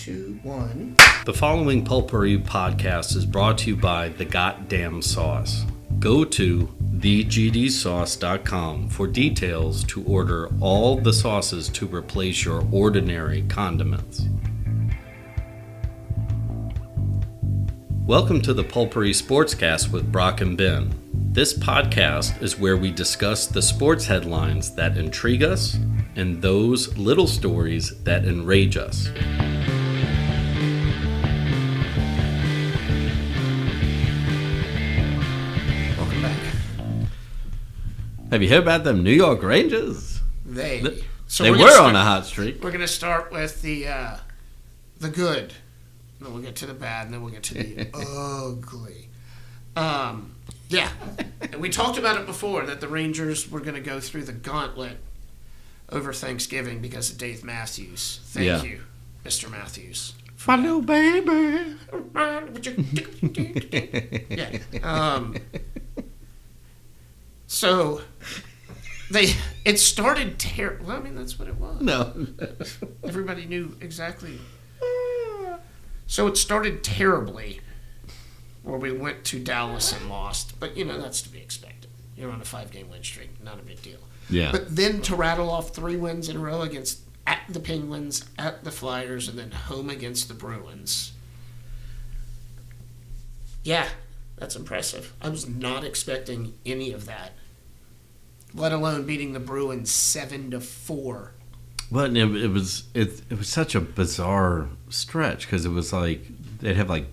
2, 1. The following Pulpery podcast is brought to you by The Goddamn Sauce. Go to thegdsauce.com for details to order all the sauces to replace your ordinary condiments. Welcome to the Pulpery Sportscast with Brock and Ben. This podcast is where we discuss the sports headlines that intrigue us and those little stories that enrage us. Welcome back. Have you heard about them New York Rangers? They were on a hot streak. We're going to start with the good. Then we'll get to the bad, and then we'll get to the ugly. Yeah. And we talked about it before, that the Rangers were going to go through the gauntlet over Thanksgiving because of Dave Matthews. Thank you, Mr. Matthews. My little baby. Yeah. So it started terrible. Well, I mean, that's what it was. No. Everybody knew exactly. So it started terribly, where we went to Dallas and lost. But, that's to be expected. You're on a 5-game win streak. Not a big deal. Yeah. But then to rattle off 3 wins in a row at the Penguins, at the Flyers, and then home against the Bruins. Yeah, that's impressive. I was not expecting any of that, let alone beating the Bruins 7-4. But it was such a bizarre stretch because it was like they'd have like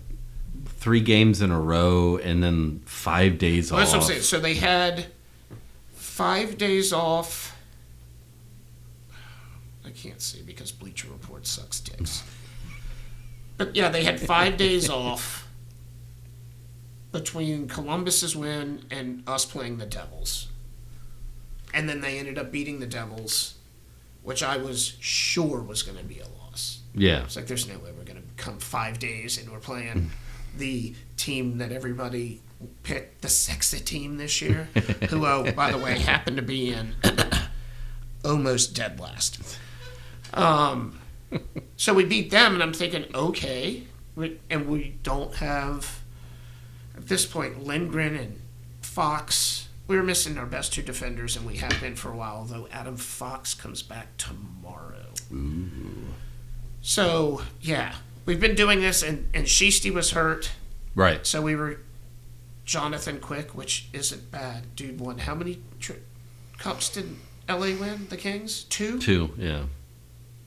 3 games in a row and then 5 days off. That's what I'm saying. So they had 5 days off. I can't see because Bleacher Report sucks dicks. But yeah, they had 5 days off between Columbus's win and us playing the Devils. And then they ended up beating the Devils, which I was sure was going to be a loss. Yeah. It's like, there's no way we're going to come 5 days and we're playing the team that everybody picked, the sexy team this year, who, by the way, happened to be in almost dead last. So we beat them, and I'm thinking, okay. And we don't have, at this point, Lindgren and Fox. We were missing our best 2 defenders, and we have been for a while, though Adam Fox comes back tomorrow. Ooh. So, yeah. We've been doing this, and Sheesty was hurt. Right. So we were Jonathan Quick, which isn't bad. Dude won. How many cups did LA win, the Kings? 2? 2, yeah.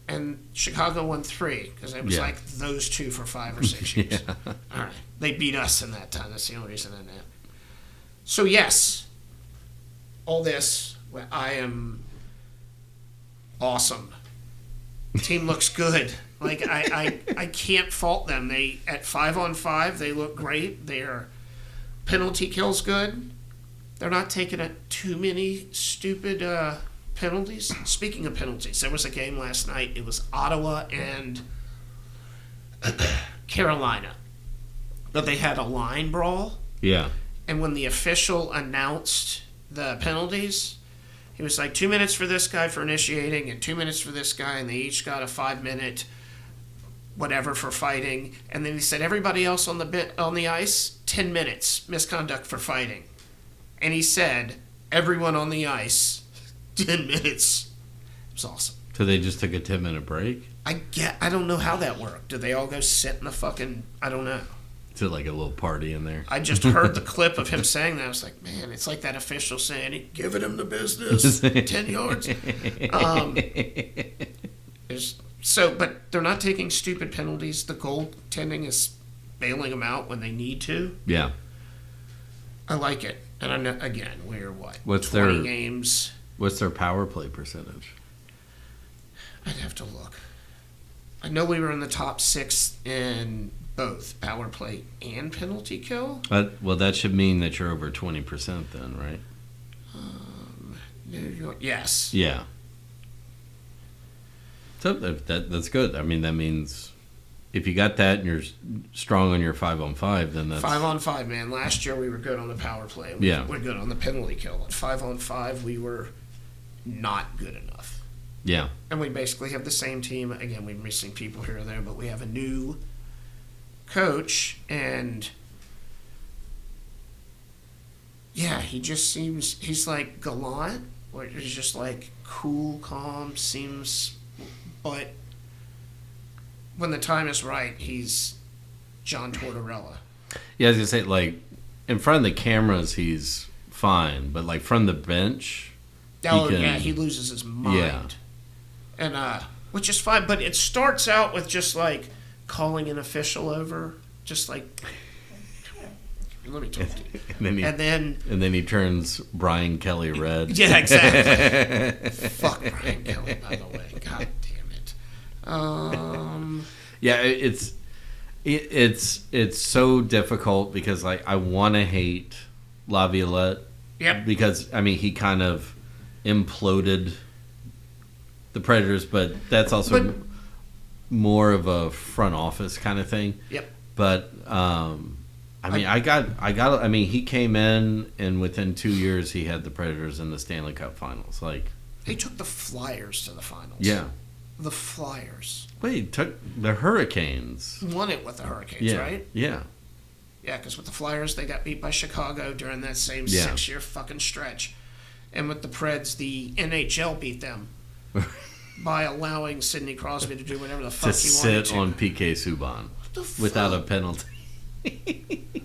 And Chicago won 3, because it was like those 2 for 5 or 6 years. Yeah. All right. They beat us in that time. That's the only reason I know. So, yes, all this, I am awesome. Team looks good. Like, I can't fault them. They, at 5-on-5, they look great. Their penalty kill's good. They're not taking too many stupid penalties. Speaking of penalties, there was a game last night. It was Ottawa and Carolina. But they had a line brawl. Yeah. And when the official announced the penalties, he was like, 2 minutes for this guy for initiating and 2 minutes for this guy, and they each got a 5-minute whatever for fighting. And then he said, everybody else on the ice, 10 minutes, misconduct for fighting. And he said, everyone on the ice, 10 minutes. It was awesome. So they just took a 10-minute break? I don't know how that worked. Did they all go sit in the fucking, I don't know. To like a little party in there. I just heard the clip of him saying that. I was like, man, it's like that official saying, giving him the business, 10 yards. But they're not taking stupid penalties. The goaltending is bailing them out when they need to. Yeah. I like it. And I know, again, we're What's 20 games. What's their power play percentage? I'd have to look. I know we were in the top 6 in both power play and penalty kill. Well, that should mean that you're over 20% then, right? New York, yes. Yeah. So that's good. I mean, that means if you got that and you're strong on your 5-on-5, then that's 5-on-5, man. Last year we were good on the power play. We're good on the penalty kill. At 5-on-5, we were not good enough. Yeah. And we basically have the same team. Again, we're missing people here or there, but we have a new coach, and yeah, he just seems, he's like gallant, where he's just like cool, calm, but when the time is right, he's John Tortorella. Yeah, I was gonna say, like, in front of the cameras, he's fine, but like from the bench, he loses his mind. Yeah. And which is fine, but it starts out with just like calling an official over, just like, let me talk to you. And then he turns Brian Kelly red. Yeah, exactly. Fuck Brian Kelly, by the way. God damn it. Yeah, it's so difficult because like I want to hate Laviolette. Yep. Because I mean he kind of imploded the Predators, but that's also more of a front office kind of thing. Yep. But I mean he came in and within 2 years he had the Predators in the Stanley Cup Finals. Like they took the Flyers to the finals. Yeah. The Flyers. Wait, he took the Hurricanes. Won it with the Hurricanes, right? Yeah. Yeah, because with the Flyers, they got beat by Chicago during that same 6-year fucking stretch. And with the Preds, the NHL beat them by allowing Sidney Crosby to do whatever the fuck he wanted to. Sit on PK Subban without a penalty.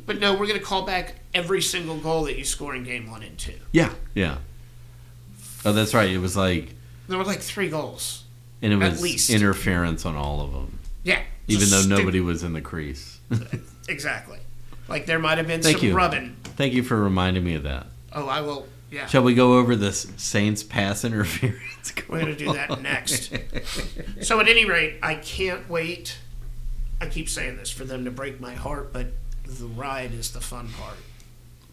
But no, we're going to call back every single goal that you score in game 1 and 2. Yeah. Oh, that's right. It was like... There were like 3 goals. And it was at least interference on all of them. Yeah. Even though nobody was in the crease. Exactly. Like there might have been some rubbing. Thank you for reminding me of that. Oh, I will. Yeah. Shall we go over this Saints pass interference? We're going to do that next. So at any rate, I can't wait. I keep saying this for them to break my heart, but the ride is the fun part.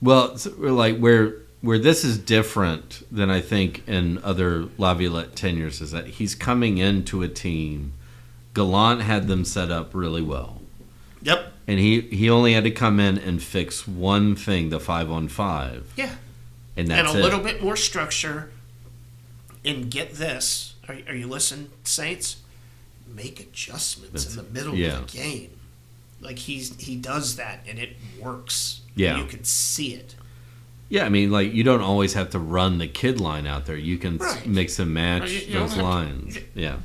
Well, so like where this is different than I think in other Laviolette tenures is that he's coming into a team. Gallant had them set up really well. Yep. And he only had to come in and fix one thing, the 5-on-5. Yeah. And that's a little bit more structure. And get this. Are you listening, Saints? Make adjustments in the middle of the game. Like he does that and it works. Yeah. You can see it. Yeah, I mean, like, you don't always have to run the kid line out there. You can mix and match those lines. Yeah.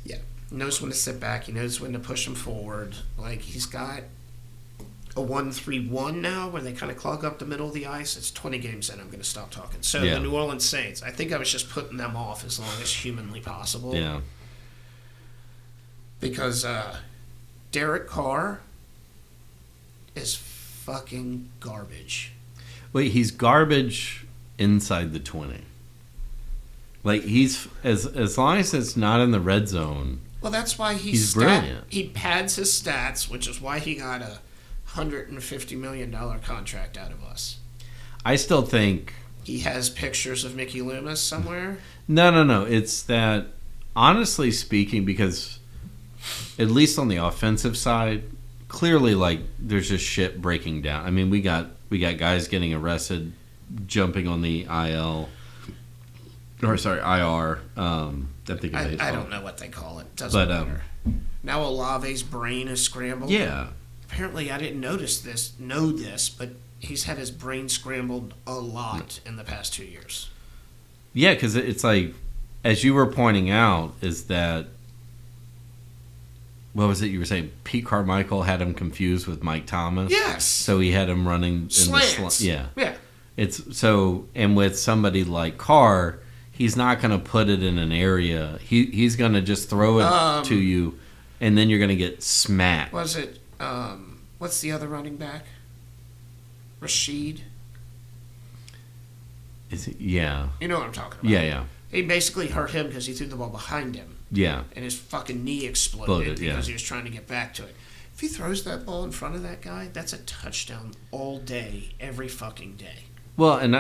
Yeah. He knows when to sit back. He knows when to push them forward. Like, he's got a 1-3-1 now where they kind of clog up the middle of the ice. It's 20 games in. I'm going to stop talking. So, the New Orleans Saints, I think I was just putting them off as long as humanly possible. Yeah. Because Derek Carr is fucking garbage. Wait, he's garbage inside the 20. Like, he's as long as it's not in the red zone. Well, that's why he's brilliant. He pads his stats, which is why he got a $150 million contract out of us. I still think he has pictures of Mickey Loomis somewhere. No. It's that, honestly speaking, because at least on the offensive side, clearly, like, there's just shit breaking down. I mean, we got guys getting arrested, jumping on the IR. I don't know what they call it. Doesn't matter. Now Olave's brain is scrambled. Yeah. Apparently, I didn't know this, but he's had his brain scrambled a lot in the past 2 years. Yeah, because it's like, as you were pointing out, is that, what was it you were saying? Pete Carmichael had him confused with Mike Thomas. Yes. So he had him running slants. In the yeah. Yeah. It's so, and with somebody like Carr, he's not going to put it in an area. He's going to just throw it to you, and then you're going to get smacked. Was it? What's the other running back? Rashid. Is it? Yeah. You know what I'm talking about. Yeah. He basically hurt him because he threw the ball behind him. Yeah. And his fucking knee exploded because he was trying to get back to it. If he throws that ball in front of that guy, that's a touchdown all day, every fucking day. Well, and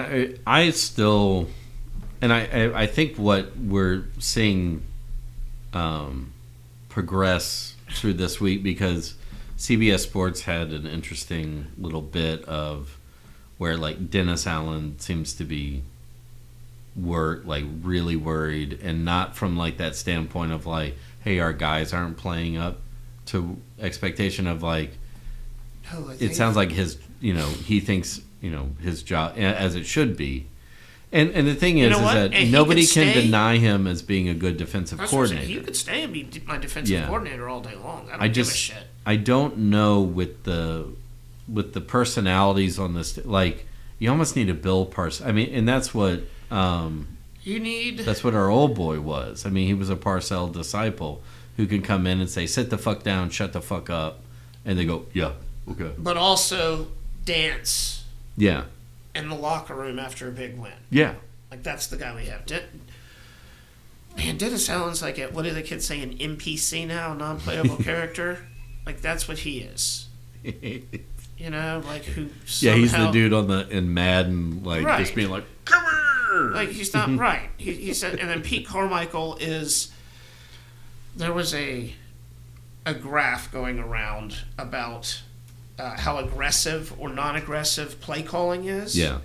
I still, and I think what we're seeing progress through this week, because CBS Sports had an interesting little bit of where, like, Dennis Allen seems to be really worried, and not from like that standpoint of like, hey, our guys aren't playing up to expectation of like. No, it sounds like his, he thinks his job as it should be. And the thing is that nobody can deny him as being a good defensive coordinator. He could stay and be my defensive coordinator all day long. I don't give a shit. I don't know with the personalities on this. Like, you almost need a Bill Parcells. I mean, and that's what you need. That's what our old boy was. I mean, he was a Parcells disciple who can come in and say, "Sit the fuck down, shut the fuck up," and they go, "Yeah, okay." But also dance. Yeah. In the locker room after a big win. Yeah. Like, that's the guy we have. Dennis Allen's like what do the kids say, an NPC now, non-playable character? Like, that's what he is. Like who somehow... Yeah, he's the dude in Madden, like, right. Just being like, come here! Like, he's not right. He said, and then Pete Carmichael is... There was a graph going around about... how aggressive or non-aggressive play calling is. Yeah.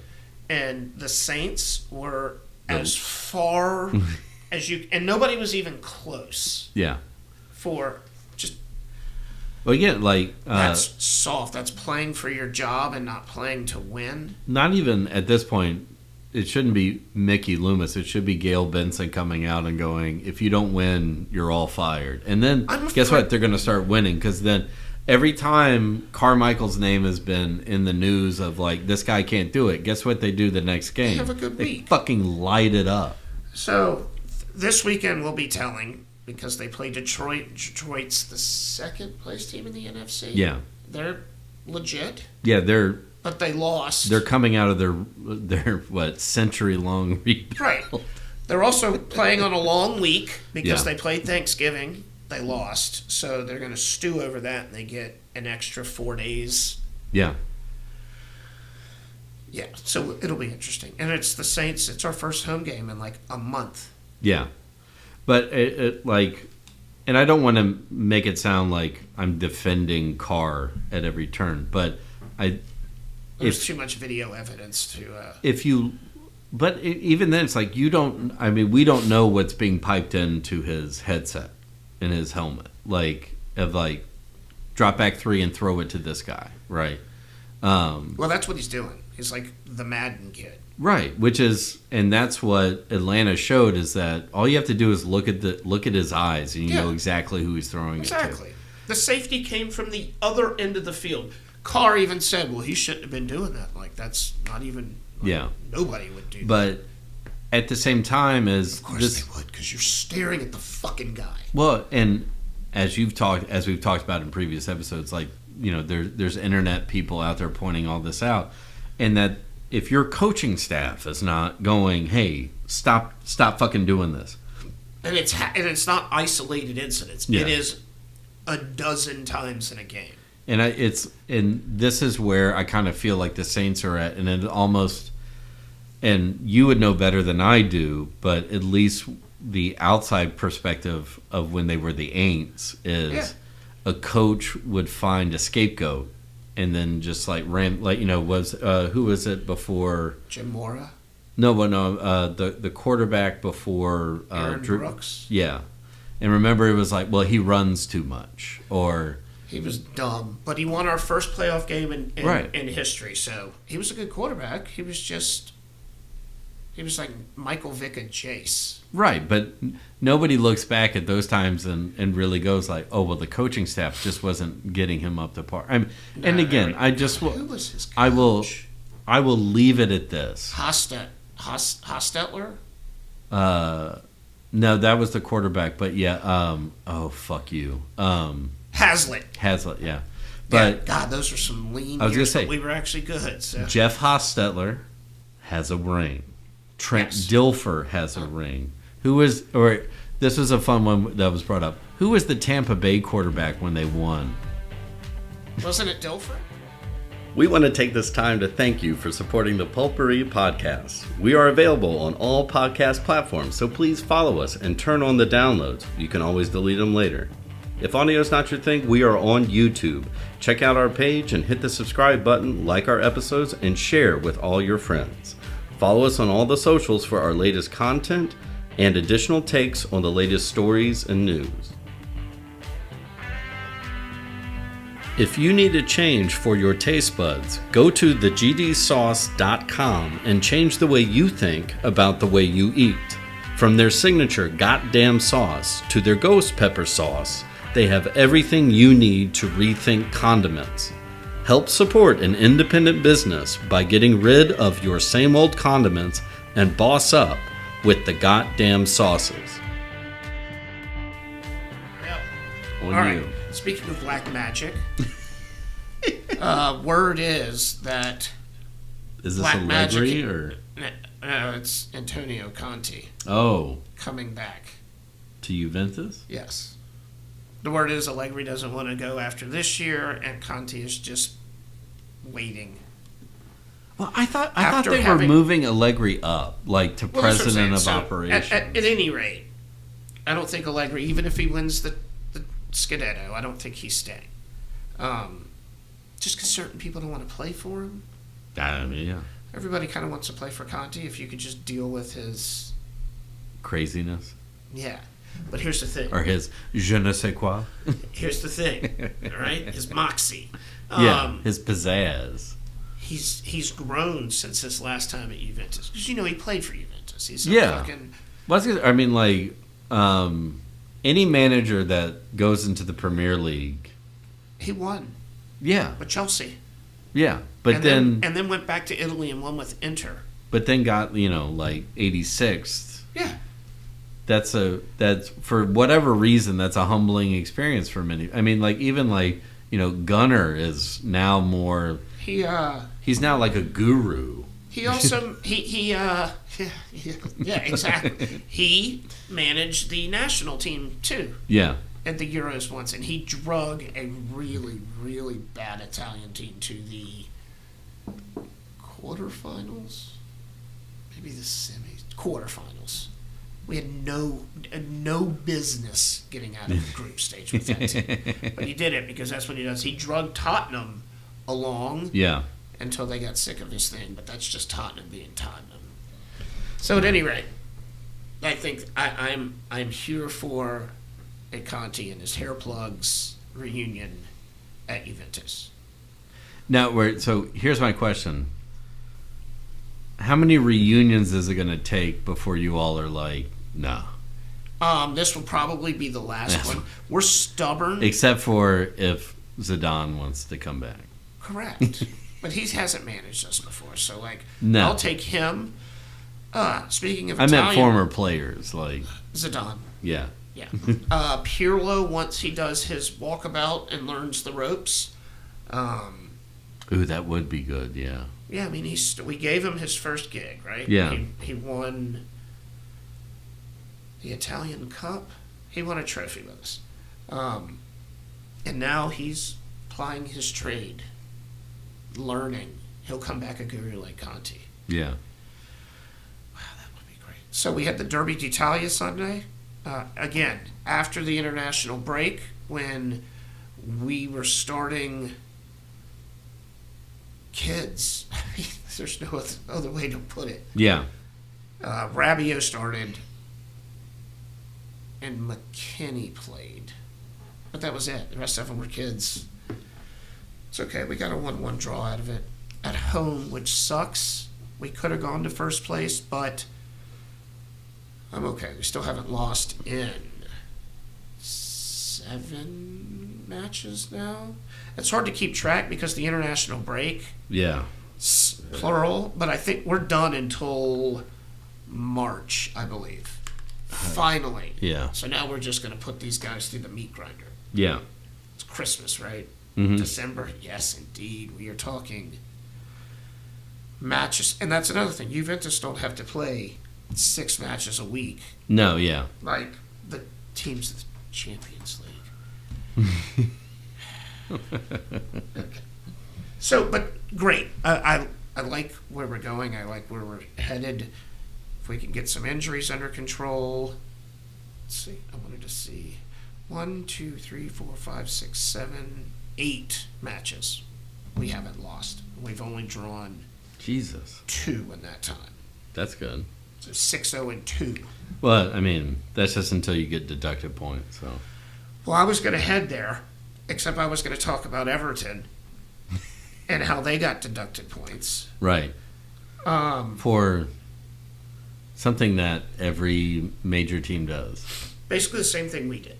And the Saints were as far as you... And nobody was even close. Yeah. For just... Well, again, like... that's soft. That's playing for your job and not playing to win. Not even at this point, it shouldn't be Mickey Loomis. It should be Gail Benson coming out and going, if you don't win, you're all fired. And then, guess what? They're going to start winning, because then... Every time Carmichael's name has been in the news of like, this guy can't do it, guess what they do the next game? They have a good week. They fucking light it up. So this weekend will be telling, because they play Detroit. Detroit's the second place team in the NFC. Yeah. They're legit. Yeah, but they lost. They're coming out of their century-long rebuild. Right. They're also playing on a long week because they played Thanksgiving. They lost, so they're going to stew over that, and they get an extra 4 days. Yeah. Yeah, so it'll be interesting. And it's the Saints. It's our first home game in, like, a month. Yeah. But, and I don't want to make it sound like I'm defending Carr at every turn, but there's too much video evidence to... even then, it's like we don't know what's being piped into his headset. In his helmet, drop back 3 and throw it to this guy, right? Well, that's what he's doing. He's like the Madden kid, right? And that's what Atlanta showed, is that all you have to do is look at his eyes, and you know exactly who he's throwing it to. Exactly. The safety came from the other end of the field. Carr even said, "Well, he shouldn't have been doing that. Like, that's not even. Nobody would do that." But at the same time, of course they would, because you're staring at the fucking guy. Well, and as we've talked about in previous episodes, like, there's internet people out there pointing all this out, and that if your coaching staff is not going, hey, stop fucking doing this, and it's not isolated incidents, it is a dozen times in a game, and this is where I kind of feel like the Saints are at, and it almost. And you would know better than I do, but at least the outside perspective of when they were the Aints is a coach would find a scapegoat and then just who was it before? Jim Mora? No, the quarterback before Aaron Brooks. Yeah, and remember it was like, well, he runs too much, or he was dumb, but he won our first playoff game in history. So he was a good quarterback. He was like Michael Vick and Chase. Right, but nobody looks back at those times and really goes like, oh, well, the coaching staff just wasn't getting him up to par. Who was his coach? I will leave it at this. Hostetler? No, that was the quarterback, but yeah, fuck you. Hazlitt, yeah. But God, those are some lean years, but we were actually good. So. Jeff Hostetler has a ring. Trent Dilfer has a ring. This was a fun one that was brought up. Who was the Tampa Bay quarterback when they won? Wasn't it Dilfer? We want to take this time to thank you for supporting the Pulpery Podcast. We are available on all podcast platforms, so please follow us and turn on the downloads. You can always delete them later. If audio is not your thing, we are on YouTube. Check out our page and hit the subscribe button, like our episodes, and share with all your friends. Follow us on all the socials for our latest content and additional takes on the latest stories and news. If you need a change for your taste buds, go to thegdsauce.com and change the way you think about the way you eat. From their signature goddamn sauce to their ghost pepper sauce, they have everything you need to rethink condiments. Help support an independent business by getting rid of your same old condiments and boss up with the goddamn sauces. Yep. On All you. right. Speaking of black magic, word is that Is this Black Allegri Magic- or? it's Antonio Conte Oh, coming back. to Juventus? Yes. The word is Allegri doesn't want to go after this year, and Conte is just waiting. Well, I thought After they were having- moving Allegri up, like to Well, that's what I'm president of saying. So, operations. At any rate, I don't think Allegri, even if he wins the Scudetto, I don't think he's staying. Just because certain people don't want to play for him. I mean, yeah, Everybody kind of wants to play for Conte if you could just deal with his... craziness Yeah. But here's the thing. or his je ne sais quoi. Here's the thing. All right? His moxie. Yeah, his pizzazz. He's grown since his last time at Juventus. Because, he played for Juventus. He's a Yeah. fucking... I mean, like, any manager that goes into the Premier League, He won yeah, with Chelsea. yeah, but and then went back to Italy and won with Inter. but then got like 86th. Yeah. That's for whatever reason, that's a humbling experience for many. I mean, like even like Gunnar is now more. He's now like a guru. He also yeah, exactly. He managed the national team too Yeah, at the Euros once, and he drug a really, really bad Italian team to the quarterfinals, maybe the quarterfinals. We had no business getting out of the group stage with that team, but he did it because that's what he does. He drugged Tottenham along. yeah. Until they got sick of his thing, but that's just Tottenham being Tottenham. So at any rate, I think I'm here for a Conte and his hair plugs reunion at Juventus. Now, so here's my question: how many reunions is it going to take before you all are like, no? This will probably be the last one. We're stubborn. Except for if Zidane wants to come back. Correct. But he hasn't managed us before, so No. I'll take him. Speaking of I Italian, meant former players, like Zidane. yeah. Yeah. Pirlo, once he does his walkabout and learns the ropes. Ooh, that would be good. Yeah. Yeah, I mean, we gave him his first gig, right? Yeah. He won the Italian Cup. He won a trophy with us. And now he's plying his trade, learning. He'll come back a guru like Conte. Yeah. Wow, that would be great. So we had the Derby d'Italia Sunday. Again, after the international break, when we were starting kids. There's no other way to put it. Yeah. Rabiot started, and McKinney played. But that was it. The rest of them were kids. It's okay. We got a 1-1 draw out of it. At home, which sucks. We could have gone to first place, but I'm okay. We still haven't lost in 7 matches now. It's hard to keep track because the international break, Yeah. plural, but I think we're done until March, I believe. Finally. Yeah. So now we're just going to put these guys through the meat grinder. Yeah. It's Christmas, right? Mhm. December? Yes, indeed. We are talking matches. And that's another thing. Juventus don't have to play 6 matches a week No, yeah. like the teams of the Champions League. So, but great. I like where we're going. I like where we're headed. If we can get some injuries under control. Let's see. I wanted to see 1, 2, 3, 4, 5, 6, 7, 8 matches we haven't lost. We've only drawn Jesus. 2 in that time. That's good. So 6-0-2. Well, I mean, that's just until you get deducted points. So. Well, I was going to head there, except I was going to talk about Everton and how they got deducted points. Right. For something that every major team does. Basically the same thing we did.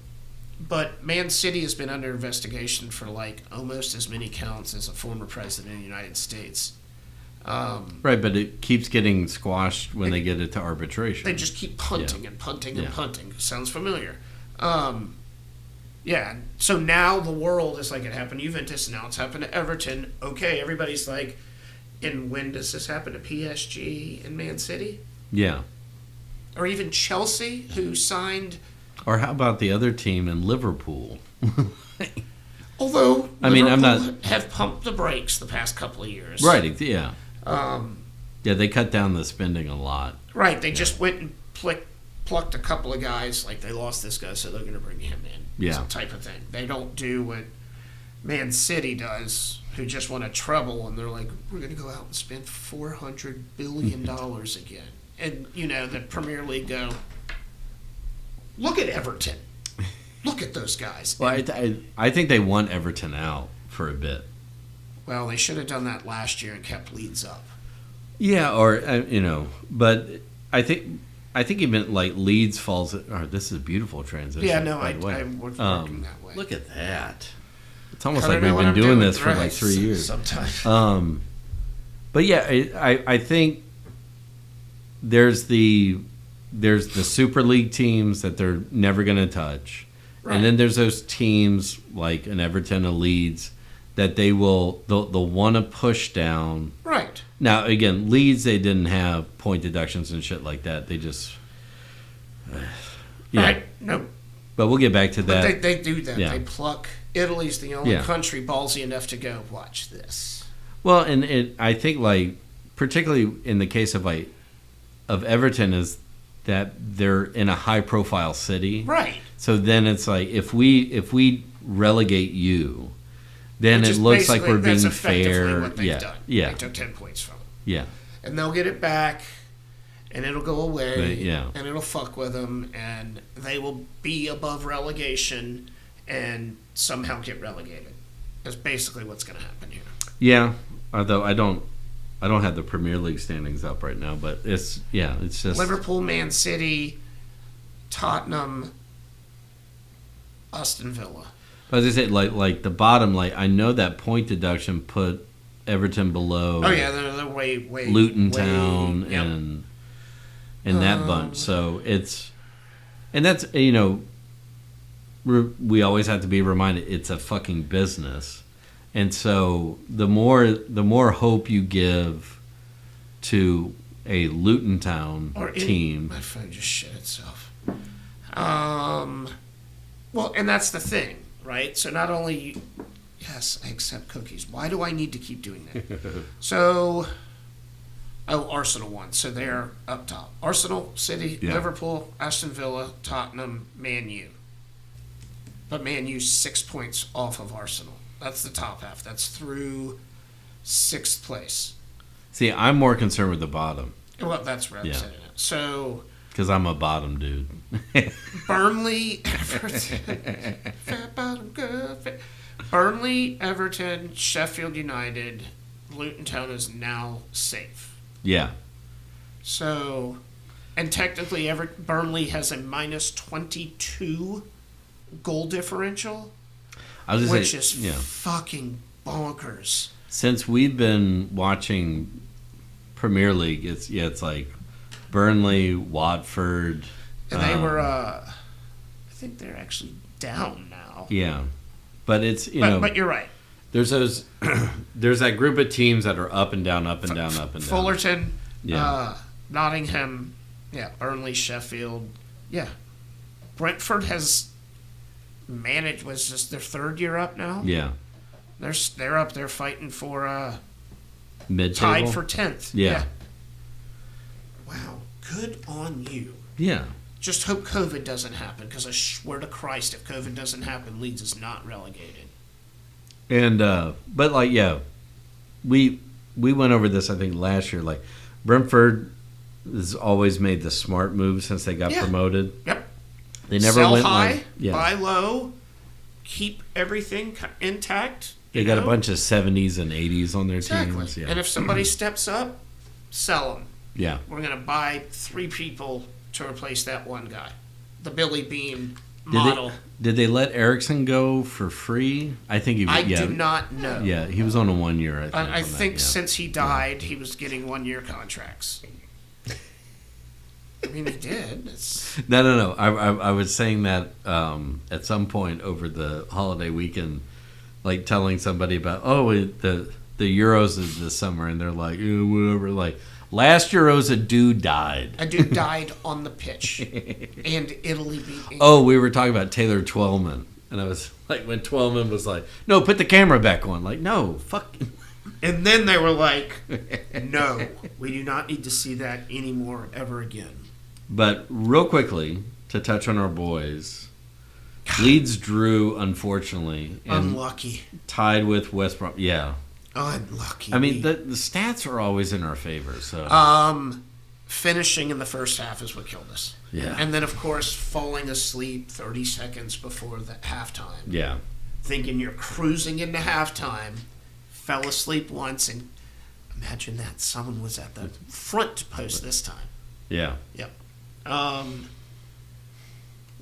But Man City has been under investigation for like almost as many counts as a former president of the United States. Right, but it keeps getting squashed when they get it to arbitration. They just keep punting and punting and punting. Sounds familiar. Yeah, so now the world is like it happened to Juventus, now it's happened to Everton. Okay, everybody's like, and when does this happen to PSG and Man City? Yeah. Or even Chelsea, who signed... Or how about the other team in Liverpool? Although, I mean, I'm not have pumped the brakes the past couple of years. Right, yeah. Yeah, they cut down the spending a lot. Right, they just went and plucked a couple of guys, like they lost this guy, so they're going to bring him in. Yeah. Some type of thing. They don't do what Man City does, who just want to treble, and they're like, we're going to go out and spend $400 billion again. And, you know, the Premier League go, look at Everton. Look at those guys. Well, I think they want Everton out for a bit. Well, they should have done that last year and kept Leeds up. Yeah, or, you know, but I think even like Leeds falls. This is a beautiful transition. Yeah, no, by the way. I was working that way. Look at that. It's almost I like don't know we've been what I'm doing this for right, like 3 years. Sometimes. But yeah, I think there's the Super League teams that they're never going to touch, Right. and then there's those teams like an Everton, a Leeds, that they'll want to push down. Right. Now, again, Leeds, they didn't have point deductions and shit like that. They just... yeah. Right. No. But we'll get back to that. But they do that. Yeah. They pluck. Italy's the only Yeah. country ballsy enough to go, watch this. Well, and I think, like, particularly in the case of Everton, is that they're in a high-profile city. Right. So then it's like, if we relegate you, then Which it is looks like we're basically- being that's effectively fair. what they've done. Yeah. They took 10 points from them. Yeah. And they'll get it back, and it'll go away, Right, yeah. and it'll fuck with them, and they will be above relegation and somehow get relegated. That's basically what's going to happen here. Yeah. Although I don't have the Premier League standings up right now, but it's just Liverpool, Man City, Tottenham, Aston Villa. As I say, like the bottom, like I know that point deduction put Everton below. Oh yeah, they're way Luton way, Town yep. and that bunch. So that's you know, we always have to be reminded it's a fucking business, and so the more hope you give to a Luton Town team. My phone just shit itself. Well, and that's the thing, right? So not only, yes, I accept cookies. Why do I need to keep doing that? So, Arsenal won. So they're up top. Arsenal, City, Yeah. Liverpool, Aston Villa, Tottenham, Man U. But Man U's 6 points off of Arsenal. That's the top half. That's through 6th place. See, I'm more concerned with the bottom Well, that's where I'm saying it. So, because I'm a bottom dude. Burnley, Everton, fat bottom girl, Burnley, Everton, Sheffield United, Luton Town is now safe. Yeah. So, and technically, Burnley has a minus 22 goal differential, I was which say, is yeah. fucking bonkers. Since we've been watching Premier League, it's like Burnley, Watford, And they were, I think they're actually down now. yeah, but it's But you're right. there's those there's that group of teams that are up and down, up and down, up and down. Fullerton, Yeah. Nottingham, Burnley, Sheffield, Brentford has managed. Was this their 3rd year up now? Yeah, They're up there fighting for mid-table. tied for 10th. Yeah. Wow, good on you. Yeah, Just hope COVID doesn't happen, because I swear to Christ, if COVID doesn't happen, Leeds is not relegated. and but we went over this I think last year. Like Brentford, has always made the smart move since they got promoted. Yep. They never Sell went high, buy low, keep everything intact. They got a bunch of 70s and 80s on their teams. Yeah. And if somebody steps up, sell them. Yeah. We're going to buy 3 people to replace that one guy. The Billy Bean model. Did they let Erickson go for free? I think he. I do not know. Yeah, he was on a 1 year. I think since he died, he was getting 1 year contracts. I mean, he did. No. I was saying that at some point over the holiday weekend, like telling somebody about the Euros is this summer, and they're like, whatever. Like last Euros, a dude died. A dude died on the pitch, and Italy beat England. Oh, we were talking about Taylor Twellman, and I was like, when Twellman was like, "No, put the camera back on." Like, no, fuck. And then they were like, "No, we do not need to see that anymore ever again." But real quickly, to touch on our boys, Leeds drew, unfortunately. And unlucky. Tied with West Brom. Yeah. Unlucky. I mean, the stats are always in our favor. So finishing in the first half is what killed us. Yeah. And then, of course, falling asleep 30 seconds before the halftime. Yeah. Thinking you're cruising into halftime. Fell asleep once, and imagine that. Someone was at the front post this time. Yeah. Yep.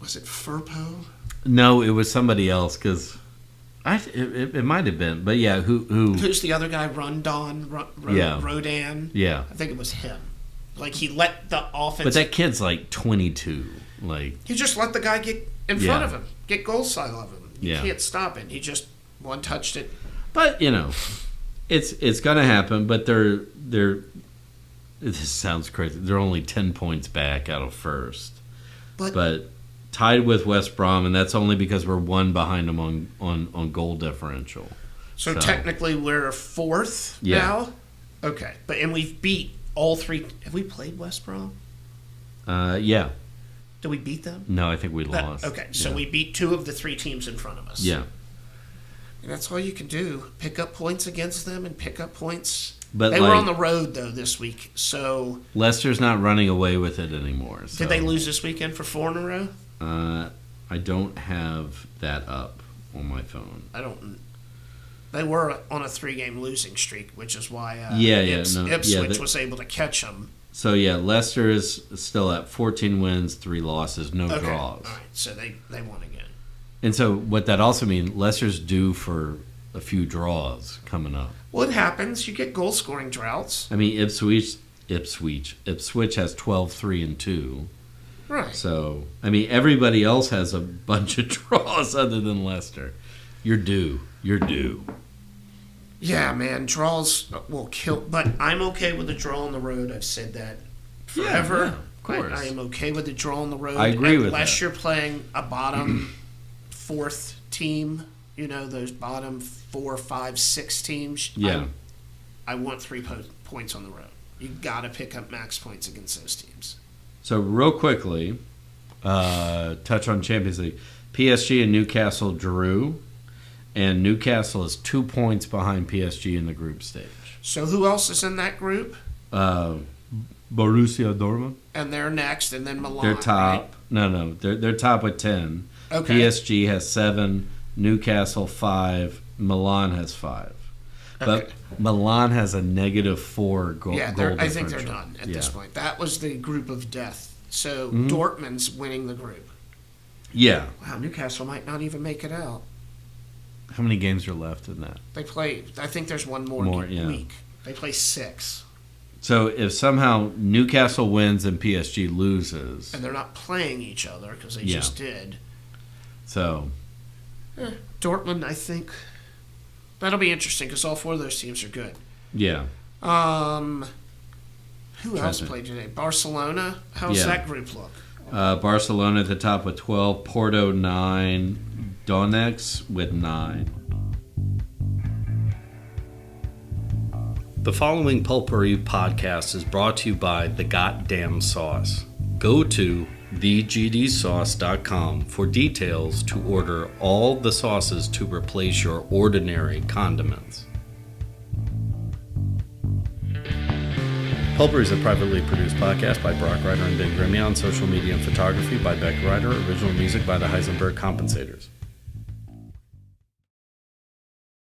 Was it Firpo? No, it was somebody else because it might have been, but yeah, who's the other guy? Rodan. Yeah, I think it was him. Like he let the offense. But that kid's like 22. Like he just let the guy get in front of him, get goal side of him. You can't stop it. He just one touched it. But it's gonna happen. But they're. This sounds crazy. They're only 10 points back out of first, but tied with West Brom, and that's only because we're 1 behind them on goal differential. So technically, we're 4th now. Okay, and we've beat all 3. Have we played West Brom? Yeah. Did we beat them? No, I think we lost. Okay, so we beat 2 of the 3 teams in front of us. Yeah. And that's all you can do. Pick up points against them and pick up points. But they were on the road, though, this week. So Leicester's not running away with it anymore. So. Did they lose this weekend for 4 in a row? I don't have that up on my phone. I don't. They were on a 3-game losing streak, which is why Ipswich was able to catch them. So, Leicester is still at 14 wins, 3 losses, no draws. All right, so they won again. And so what that also means, Leicester's due for a few draws coming up. Well, it happens. You get goal-scoring droughts. I mean, Ipswich has 12-3-2. Right. So, I mean, everybody else has a bunch of draws other than Leicester. You're due. Yeah, man, draws will kill. But I'm okay with the draw on the road. I've said that forever. Yeah, of course. I am okay with the draw on the road. I agree with that. Unless you're playing a bottom 4th team, those bottom 4, 5, 6 teams. Yeah. I want 3 points on the road. You got to pick up max points against those teams. So real quickly, touch on Champions League. PSG and Newcastle drew, and Newcastle is 2 points behind PSG in the group stage. So who else is in that group? Borussia Dortmund. And they're next, and then Milan. They're top. Right? No, they're top with 10. Okay. PSG has 7, Newcastle 5, Milan has 5. But Milan has a -4 goal differential. I think they're done at this point. That was the group of death. So Dortmund's winning the group. Yeah. Wow, Newcastle might not even make it out. How many games are left in that? They play. I think there's one more week. They play 6. So if somehow Newcastle wins and PSG loses, and they're not playing each other because they just did. So Dortmund, I think that'll be interesting because all 4 of those teams are good. Yeah. Who else played today? Barcelona. How's that group look? Barcelona at the top with 12, Porto 9, Donetsk with 9. The following Pulpery podcast is brought to you by The Goddamn Sauce. Go to thegdsauce.com for details to order all the sauces to replace your ordinary condiments. Pulpery is a privately produced podcast by Brock Ryder and Ben Grimmy. On social media and photography by Beck Ryder. Original music by the Heisenberg Compensators.